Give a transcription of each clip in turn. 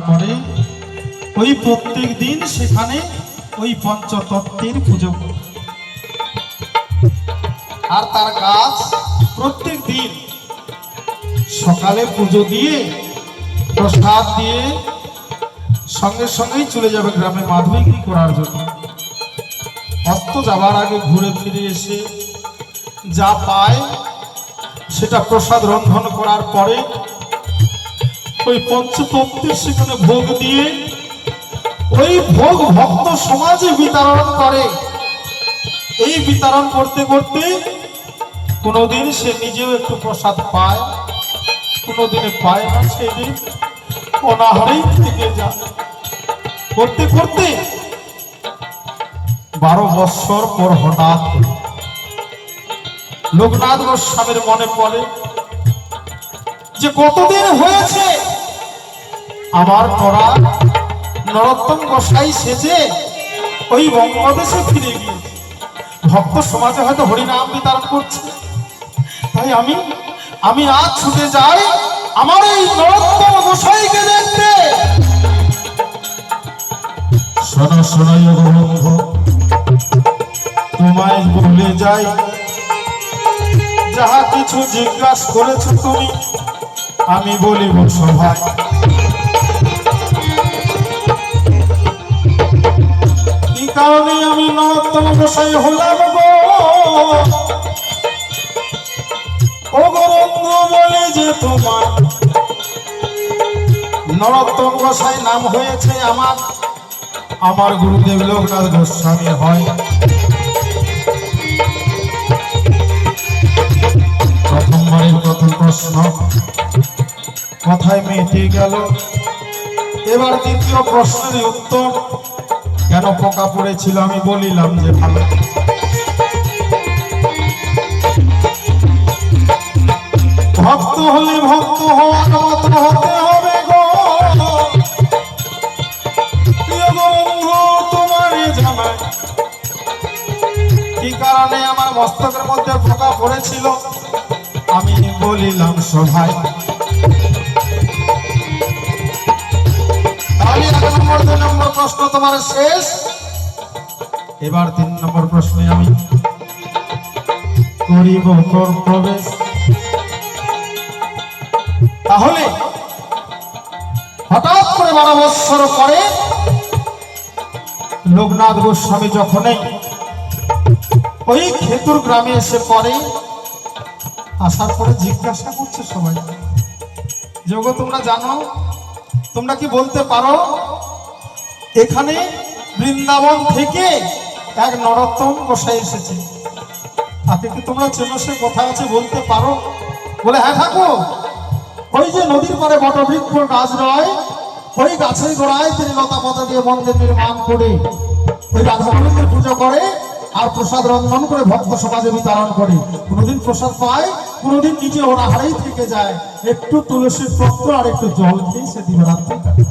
করে ওই প্রত্যেক দিন সেখানে ওই পঞ্চতত্ত্বের পুজো করে। আর তার কাজ প্রত্যেক দিন সকালে পুজো দিয়ে প্রসাদ দিয়ে সঙ্গে সঙ্গেই চলে যাবে গ্রামে মাধ বিক্রি করার জন্য। অস্ত যাবার আগে ঘুরে ফিরে এসে যা পায় সেটা প্রসাদ রন্ধন করার পরে ওই পঞ্চতত্ত্বের সেখানে ভোগ দিয়ে ওই ভোগ ভক্ত সমাজে বিতরণ করে। এই বিতরণ করতে করতে কোনোদিন সে নিজেও একটু প্রসাদ পায়, কোনোদিনে পায় না, সেদিন অনাহারেই থেকে যায়। করতে করতে 12 বৎসর পর হঠাৎ লোকনাথ গোস্বামীর মনে পড়ে যে কতদিন হয়েছে আমার করা নরোত্তম গোসাই সেজে ওই বঙ্গদেশে ফিরে গিয়ে ভক্ত সমাজে হয়তো হরিনাম বিতরণ করছে, তাই আমি আজ ছুটে যাই আমার এই নরোত্তম গোসাইকে দেখতে। শোনো শোনো বন্ধু, তোমায় বলে যাই, যাহা কিছু জিজ্ঞাসা করেছ তুমি আমি বলিব সভায়। কি কারণে আমি নরোত্তম গোসাই হলাম গো, ও বন্ধু বলে যে তোমার নরোত্তম গোসাই নাম হয়েছে আমার গুরুদেব লোকনাথ গোস্বামী হয়। প্রথমবারের প্রথম প্রশ্ন কথায় মেটে গেল। এবার দ্বিতীয় প্রশ্নের উত্তর, কেন পোকা পড়েছিল আমি বলিলাম যে ভালো। ভক্ত হলে ভক্ত হওয়ার মতো হতে হবে গো, প্রিয় বন্ধু তোমারে জানাই কি কারণে আমার মস্তকের মধ্যে পোকা পড়েছিল আমি বলিলাম সভায়। তাহলে 1 নম্বর 2 নম্বর প্রশ্ন তোমার শেষ। এবার 3 নম্বর প্রশ্নে আমি করিব প্রবেশ। তাহলে হঠাৎ করে 12 বৎসর পরে লোকনাথ গোস্বামী যখনই ওই খেতুর গ্রামে এসে পড়ে, আসার পরে জিজ্ঞাসা করছে সবাই, যোগ তোমরা জানো, তোমরা কি বলতে পারো এখানে বৃন্দাবন থেকে এক নরোত্তম গোসাই এসেছে, তাকে কি তোমরা চেনো, সে কোথায় আছে বলতে পারো? বলে হ্যাঁ ঠাকুর, ওই যে নদীর পারে বটবৃক্ষ গাছ রয়, ওই গাছের গোড়ায় তিনি লতা পাতা দিয়ে মন্দির নির্মাণ করে ওই রাধা গোবিন্দের পুজো করে আর প্রসাদ রন্ধন করে ভক্ত সমাজে বিতরণ করে। কোনোদিন প্রসাদ পায়, কোনোদিন নিজে অনাহারেই থেকে যায়, একটু তুলসীর পত্র আর একটু জল খেয়ে সে দিবারাত্রি কাটায়।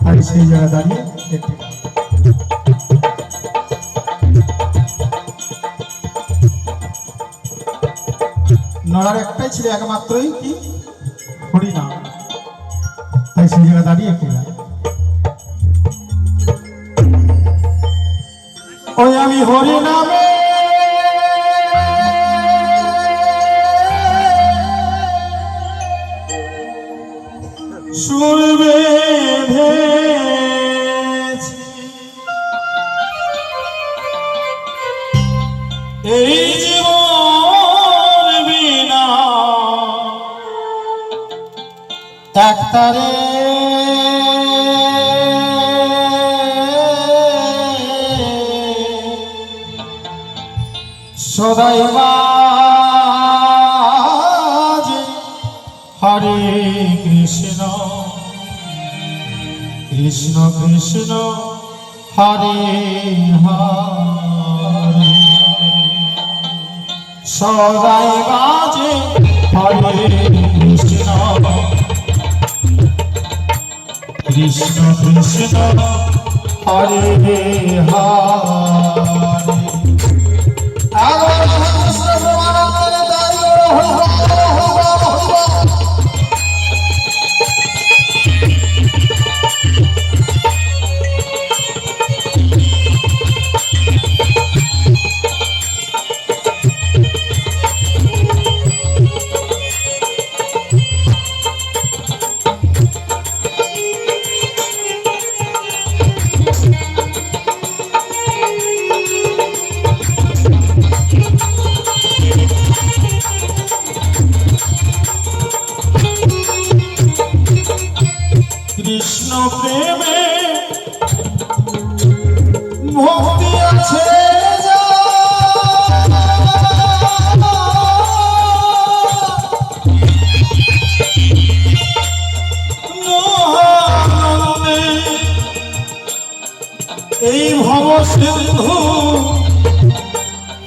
আর সেই জায়গায় দাঁড়িয়ে দেখতে নড়ার একটাই ছিল, একমাত্রই কি হরিনাম, তাই সেই জায়গায় দাঁড়িয়ে একটু ওই আমি হরিনামে সুর বেঁধেছি, এই জীবন বিনা একতারে সদাই বাজে হরে কৃষ্ণ কৃষ্ণ কৃষ্ণ হরে হরে, সদাই বাজে হরে কৃষ্ণ কৃষ্ণ কৃষ্ণ হরে হরে। প্রেমে ভক্তি আছে এই ভব সিন্ধু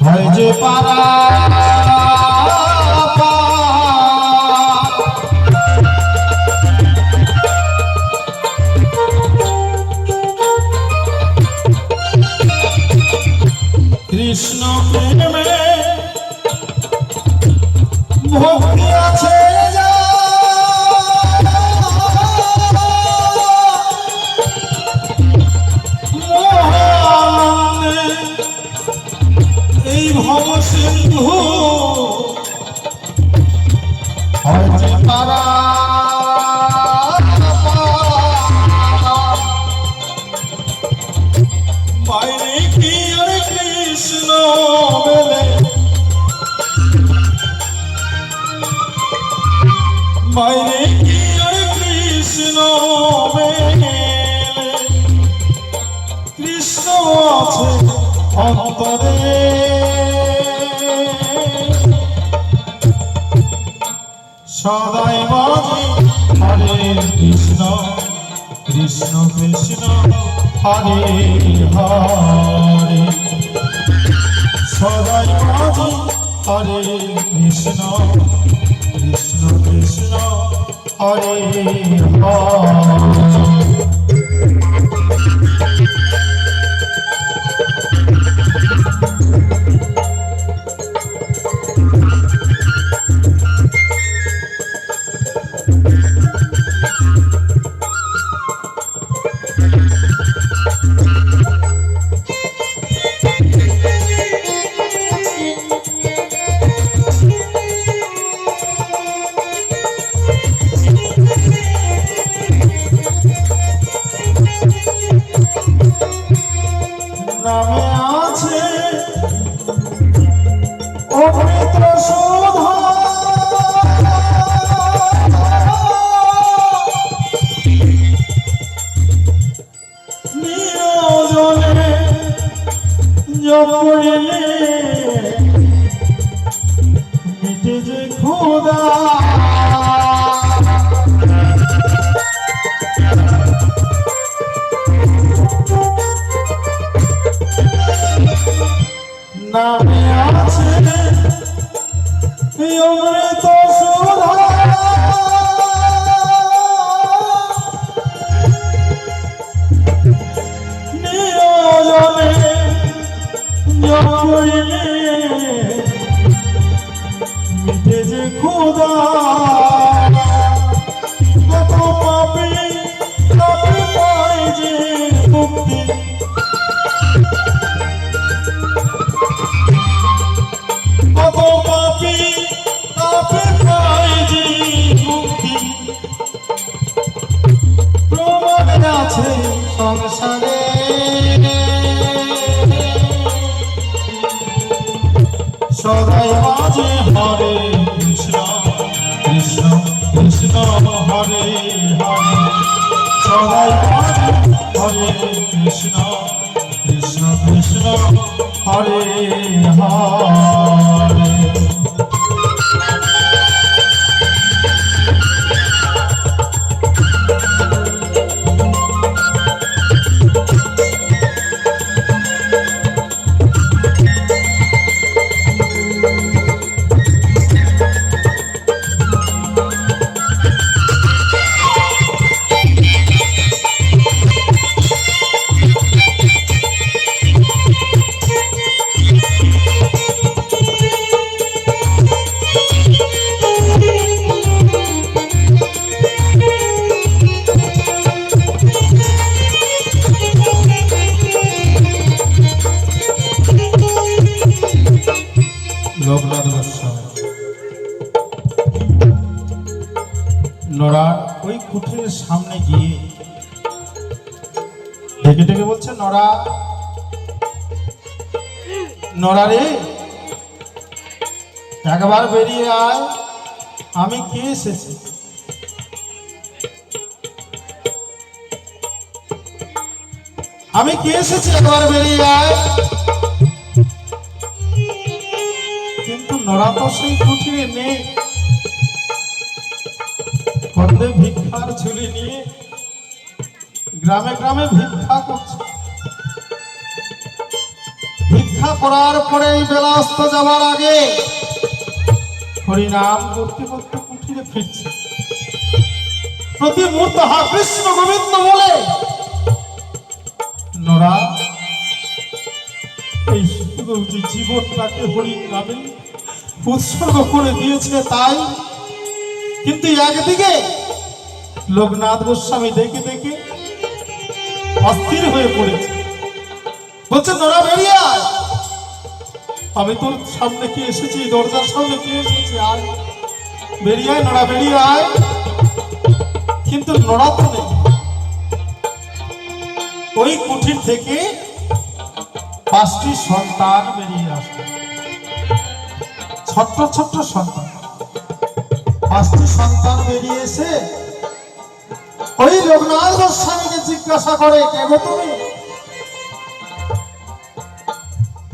হয় যে পারা কৃষ্ণ প্রেমে ভক্তি আছে এই ভব সিন্ধু হয় যে তারা বাইরে কি আর কৃষ্ণ বেলে বাইরে কি আর কৃষ্ণ বেলে কৃষ্ণ আছে অন্তরে সদাই বাজে হরে কৃষ্ণ কৃষ্ণ কৃষ্ণ হরে হরে সদাই বাজে হরে কৃষ্ণ কৃষ্ণ কৃষ্ণ হরে হরে নামে আছে অমৃত সুধা নিয়োজনে জপলে মিটে যে ক্ষুধা নামে আছে অমৃত সুধা নিয়োজনে জপলে মিটে যে ক্ষুধা কত পাপী পাপী পায় যে মুক্তি কত পাপী পাপী পায় যে মুক্তি প্রমাণ আছে সংসারে সদাই বাজে হরে কৃষ্ণ কৃষ্ণ কৃষ্ণ হরে হরে সদাই বাজে হরে কৃষ্ণ কৃষ্ণ কৃষ্ণ হরে হরে লোকনাথ গোস্বামী নড়ার ওই কুঠিরের সামনে গিয়ে ডেকে ডেকে বলছে, নড়া নড়া রে, একবার বেরিয়ে আয়, আমি কে এসেছি। আমি কে এসেছি একবার বেরিয়ে আয়। কিন্তু নরা তো সেই কুঠিরে নেই, কন্দে ভিক্ষার ঝুলি নিয়ে গ্রামে গ্রামে ভিক্ষা করছে। ভিক্ষা করার পরে এই বেলা অস্ত যাবার আগে হরিনাম করতে করতে কুঠিরে ফিরছে। প্রতি মুহূর্তে হা কৃষ্ণ গোবিন্দ বলে নরা এই জীবনটাকে হরিণ নামে উৎসর্গ করে দিয়েছে তাই। কিন্তু একদিকে লোকনাথ গোস্বামী দেখে দেখে অস্থির হয়ে পড়েছে, বলছে নরা বেরিয়ে আয়। আমি তোর সামনে কি এসেছি, দরজার সামনে কি এসেছি, আয় বেরিয়ে আয়, নরা বেরিয়ে আয়। কিন্তু নরা তো নেই। ওই কুঠির থেকে 5টি সন্তান বেরিয়ে আসে, ছোট্ট ছোট্ট সন্তান। 5টি সন্তান বেরিয়ে এসে ওই লোকনাথ গোস্বামীকে জিজ্ঞাসা করে, কে গো তুমি?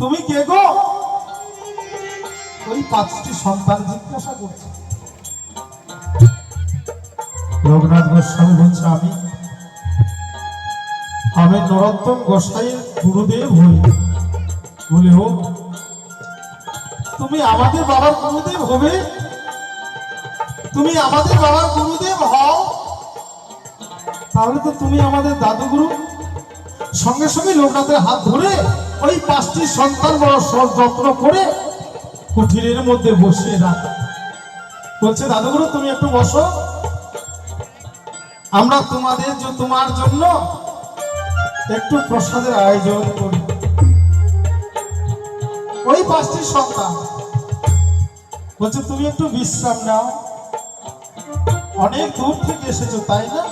তুমি কে গো? ওই 5টি সন্তান জিজ্ঞাসা করছে। লোকনাথ গোস্বামী বলছে, আমি নরোত্তম গোসাইয়ের গুরুদেব হই। বলে, ও তুমি আমাদের বাবার গুরুদেব হবে? তুমি আমাদের বাবার গুরুদেব হও, তাহলে তো তুমি আমাদের দাদুগুরু। সঙ্গে সঙ্গে লোকনাথের হাত ধরে ওই 5টি সন্তান বড় যত্ন করে কুঠিরের মধ্যে বসিয়ে রাখ। বলছে, দাদুগুরু তুমি একটু বসো, আমরা তোমার জন্য একটু প্রসাদের আয়োজন করি। ওই 5টি সন্তান বলছে, তুমি একটু বিশ্রাম নাও, অনেক দূর থেকে এসেছো তাই না,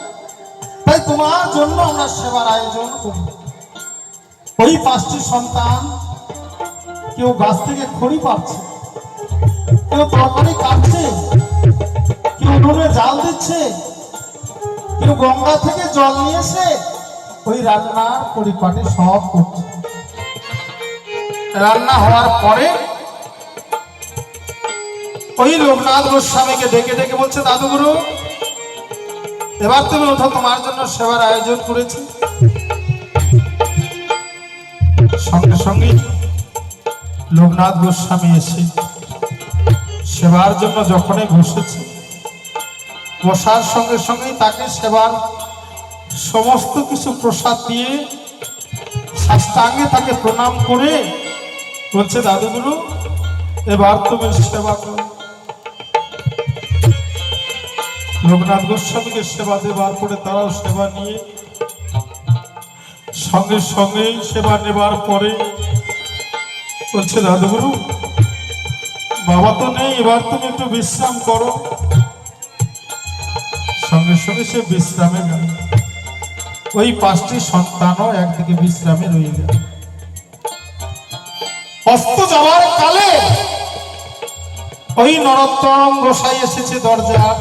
তাই তোমার জন্য আমরা সেবার আয়োজন করি। ওই 5টি সন্তান কেউ গাছ থেকে খড়ি পাচ্ছে, কেউ তরকারি কাটছে, কেউ উনুনে জাল দিচ্ছে, কেউ গঙ্গা থেকে জল নিয়ে এসে ওই রান্নার পরিপাটি সব করছে। রান্না হওয়ার পরে ওই লোকনাথ গোস্বামীকে ডেকে ডেকে বলছে, দাদুগুরু এবার তুমি ওঠো, তোমার জন্য সেবার আয়োজন করেছি। সঙ্গে সঙ্গে লোকনাথ গোস্বামী এসে সেবার জন্য যখনই বসেছে, বসার সঙ্গে সঙ্গে তাকে সেবার সমস্ত কিছু প্রসাদ দিয়ে সাষ্টাঙ্গে তাকে প্রণাম করে বলছে, দাদুগুরু এবার তুমি সেবা করো। লোকনাথ গোস্বামীকে সেবা দেবার পরে তারাও সেবা নিয়ে সঙ্গে সঙ্গে সেবা নেবার পরে বলছে, দাদুগুরু বাবা তো নেই, এবার তুমি একটু বিশ্রাম করো। সঙ্গে সঙ্গে সে বিশ্রামে গেল। ওই 5টি সন্তানও একদিকে বিশ্রামে রয়ে গেল। অস্ত যাওয়ার কালে ওই নরোত্তম গোসাই এসেছে দরজার।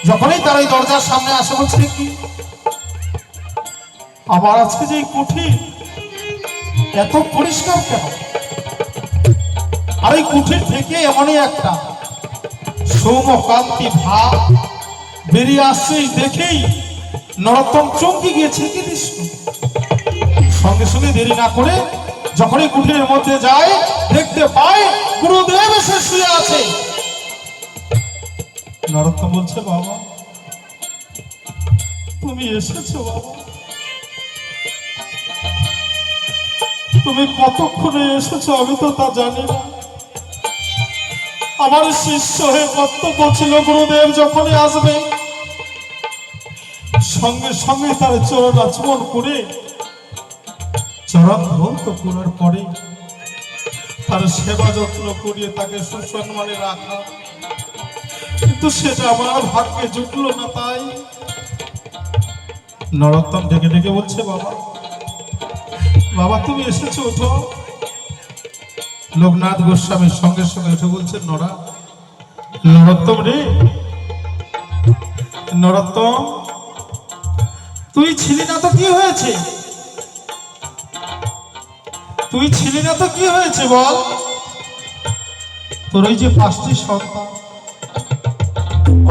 যখনই তার ওই দরজার সামনে আসে, বলছে, কি আমার আজকে যে কুঠির এত পরিষ্কার কেন? আর এই কুঠির থেকে এমনই একটা সৌমকান্তি ভাব বেরিয়ে আসছে, দেখেই নরোত্তম চমকে গিয়েছে। কি দৃশ্য! সঙ্গে সঙ্গে দেরি না করে যখনই কুঠিরের মধ্যে যায়, দেখতে পায় গুরুদেব এসে শুয়ে আছে। নরোত্তম বলছে, বাবা তুমি এসেছো? বাবা তুমি কতক্ষণে এসেছো আমি তো তা জানি না। আমার শিষ্য হয়ে কর্তব্য ছিল গুরুদেব যখনই আসবে সঙ্গে সঙ্গে তার চরণ আচমন করে চরণ ধৌত করার পরে তার সেবা যত্ন করিয়ে তাকে সুসম্মানে রাখা, কিন্তু সেটা আমার ভাগ্যে জুটলো না। তাই নরোত্তম ডেকে ডেকে বলছে, বাবা বাবা তুমি এসেছো, ওঠো। লোকনাথ গোস্বামীর সঙ্গে সঙ্গে উঠে বলছে, নরোত্তম রে, নরোত্তম তুই ছিলি না তো কি হয়েছে? তুই ছিলি না তো কি হয়েছে বল? তোর ওই যে 5টি সন্তান,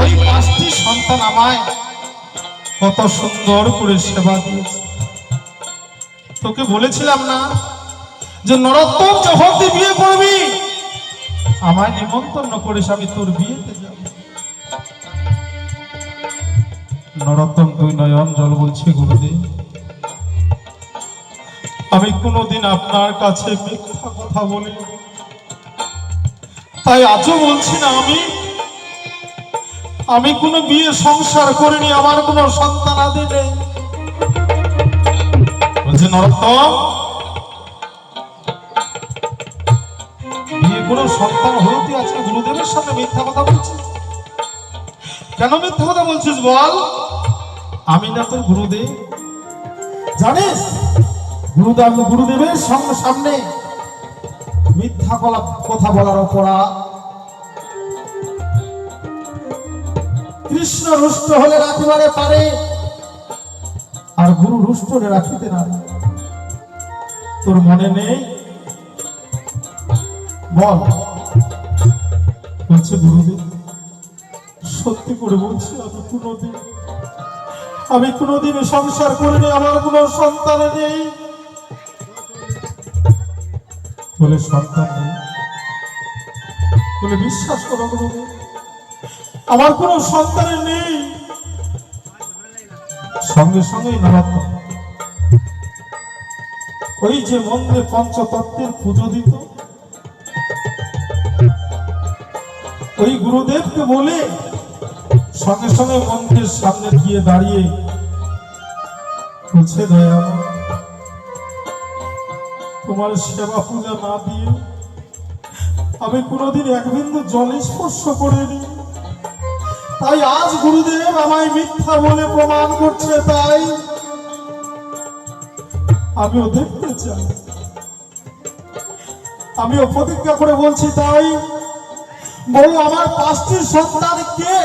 ওই 5টি সন্তান আমায় কত সুন্দর করে সেবা দিয়েছে। তোকে বলেছিলাম না যে নরোত্তম যখন তুই বিয়ে করবি আমায় নিমন্ত্রণ করিস, আমি তোর বিয়েতে যাব। নরোত্তম দুই নয়ন জল বলছে, গুরুদেব আমি কোনোদিন আপনার কাছে মিথ্যা কথা বলি, তাই আজও বলছি না আমি কোনো বিয়ে সংসার করিনি, আমার কোনো সন্তান আদি নেই। বলছে নরোত্তম বিয়ে কোনো সন্তান হতে আজকে গুরুদেবের সামনে মিথ্যা কথা বলছিস? কেন মিথ্যা কথা বলছিস বল? আমি না তোর গুরুদেব, জানিস গুরুদেবের সামনে মিথ্যা কথা বলার অপরাধ। কৃষ্ণ রুষ্ট হলে রাখিবারে পারে, আর গুরু রুষ্ট হলে রাখিতে না। তোর মনে নেই? বল। বলছে গুরুদেব সত্যি করে বলছি আমি কোনোদিন সংসার করিনি, আমার কোনো সন্তান নেই। বলে সন্তান নেই? বলে বিশ্বাস করো গুরুদেব আমার কোনো সন্তান নেই। সঙ্গে সঙ্গেই নরোত্তম ওই যে মন্দিরে পঞ্চতত্ত্বের পুজো দিত, ওই গুরুদেবকে বলে সঙ্গে সঙ্গে মন্দিরের সামনে গিয়ে দাঁড়িয়ে বলছে, দয়া তোমার সেবা পূজা না দিয়ে আমি কোনোদিন এক বিন্দু জল স্পর্শ করিনি, তাই আজ গুরুদেব আমায় মিথ্যা বলে প্রমাণ করছে, তাই আমিও দেখতে চাই। আমিও প্রতিজ্ঞা করে বলছি, তাই বলো আমার 5টি সন্তান কে?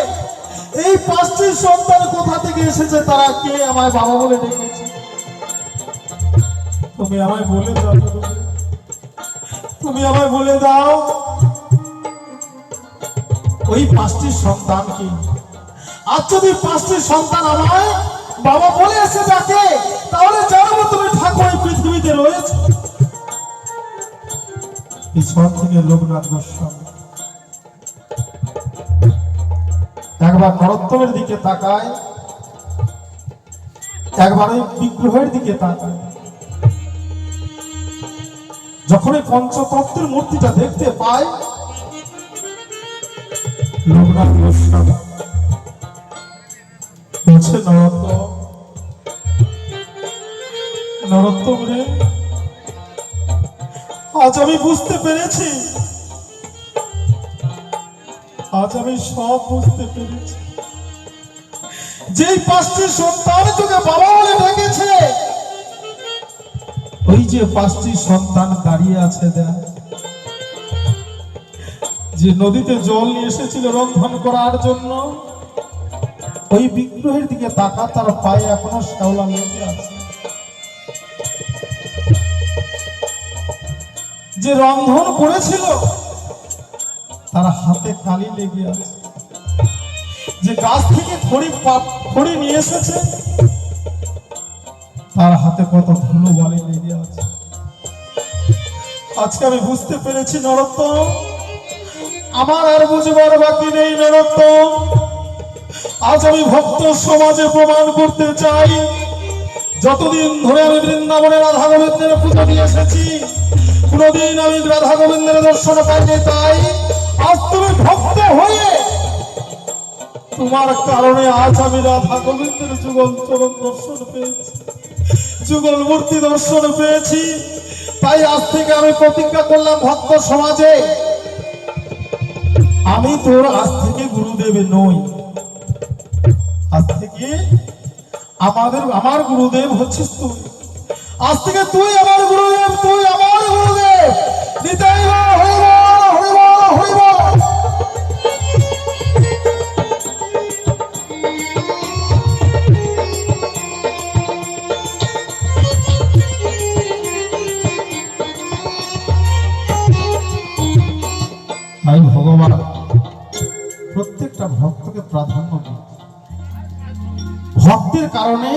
এই 5টি সন্তান কোথা থেকে এসেছে? তারা কে আমায় বাবা বলে ডেকেছে? তুমি আমায় বলে দাও, তুমি আমায় বলে দাও ওই 5টি সন্তান কি? আর যদি 5টি সন্তান আমায় বাবা বলে এসে ডাকে তাহলে জানবো তুমি ঠাকুর এই পৃথিবীতে রয়েছে। ঈশ্বর থেকে লোকনাথ গোস্বামী একবার নরোত্তমের দিকে তাকায়, একবার ওই বিগ্রহের দিকে তাকায়। যখন এই পঞ্চতত্ত্বের মূর্তিটা দেখতে পায় লোকনাথ গোস্বামী বলছে, নরোত্তম রে, আজ আমি বুঝতে পেরেছি, আজ আমি সব বুঝতে পেরেছি। যেই 5টি সন্তান তোকে বাবা বলে ডেকেছে, ওই যে 5টি সন্তান দাঁড়িয়ে আছে দেখ, যে নদীতে জল নিয়ে এসেছিল রন্ধন করার জন্য, ওই বিগ্রহের দিকে তাকা, তার পায়ে এখনো শ্যাওলা লেগে আছে। যে রন্ধন করেছিল তার হাতে কালি লেগে আছে। যে গাছ থেকে খড়ি নিয়ে এসেছে তার হাতে কত ধুলো বালি লেগে আছে। আজকে আমি বুঝতে পেরেছি নরোত্তম, আমার আর বুঝবার বাকি নেই নরোত্তম। আজ আমি ভক্ত সমাজে প্রমাণ করতে চাই, যতদিন ধরে আমি বৃন্দাবনে রাধা গোবিন্দের পুজো দিয়ে এসেছি কোনদিন আমি রাধা গোবিন্দের দর্শন পাইনি, তাই আজ তুমি ভক্ত হয়ে তোমার কারণে আজ আমি রাধা গোবিন্দের যুগল চরণ দর্শন পেয়েছি, যুগল মূর্তি দর্শন পেয়েছি। তাই আজ থেকে আমি প্রতিজ্ঞা করলাম ভক্ত সমাজে, আমি তোর আজ থেকে গুরুদেব নই, আজ থেকে আমার গুরুদেব হচ্ছিস তুই। আজ থেকে তুই আমার গুরুদেব, তুই আমার গুরুদেব। নিতাই গৌর হরি বল, হরি বল, হরি বল। একটা ভক্তকে প্রাধান্য দিই। ভক্তির কারণে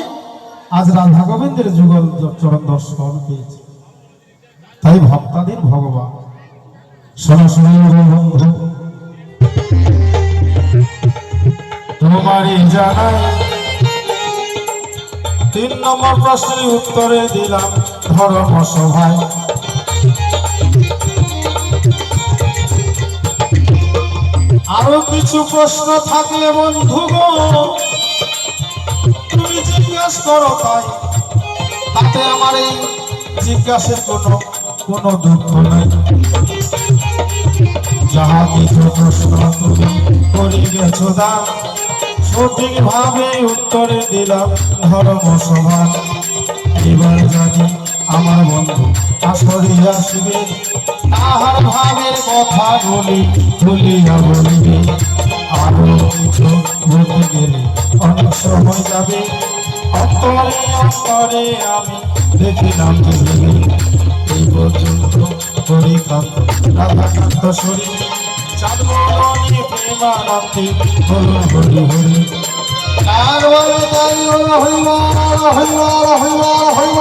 আজ রাধা গোবিন্দের যুগল চরণ দর্শন পেয়েছে। তাই ভক্তাদের ভগবান। সরাসরি বন্ধু তোমারই জানাই 3 নম্বর প্রশ্নের উত্তরে দিলাম ধর্ম সভায়। আরো কিছু প্রশ্ন থাকলে বন্ধু গো তুমি জিজ্ঞাসা করো, তাই তাতে আমার এই জিজ্ঞাসার কোনো দুঃখ নাই। যাহা কিছু প্রশ্ন তুমি করিবেছ দান, সঠিক ভাবে উত্তরে দিলাম ধর্ম সভা। এবার জানি আমার বন্ধু আসরে আসিবে, তাহার ভাবের কথা বলিয়া বলিবে। আরো কিছু বলতে গেলে অনেক সময় যাবে, অন্তরে অন্তরে আমি দেখিলাম ভেবে। এই পর্যন্ত হরিকান্ত রাধাকান্ত শরীর চাঁদ বরণে প্রেমানন্দে হল হরি হরি। আর বলে তাই হইব হইব হইব হইব হইব।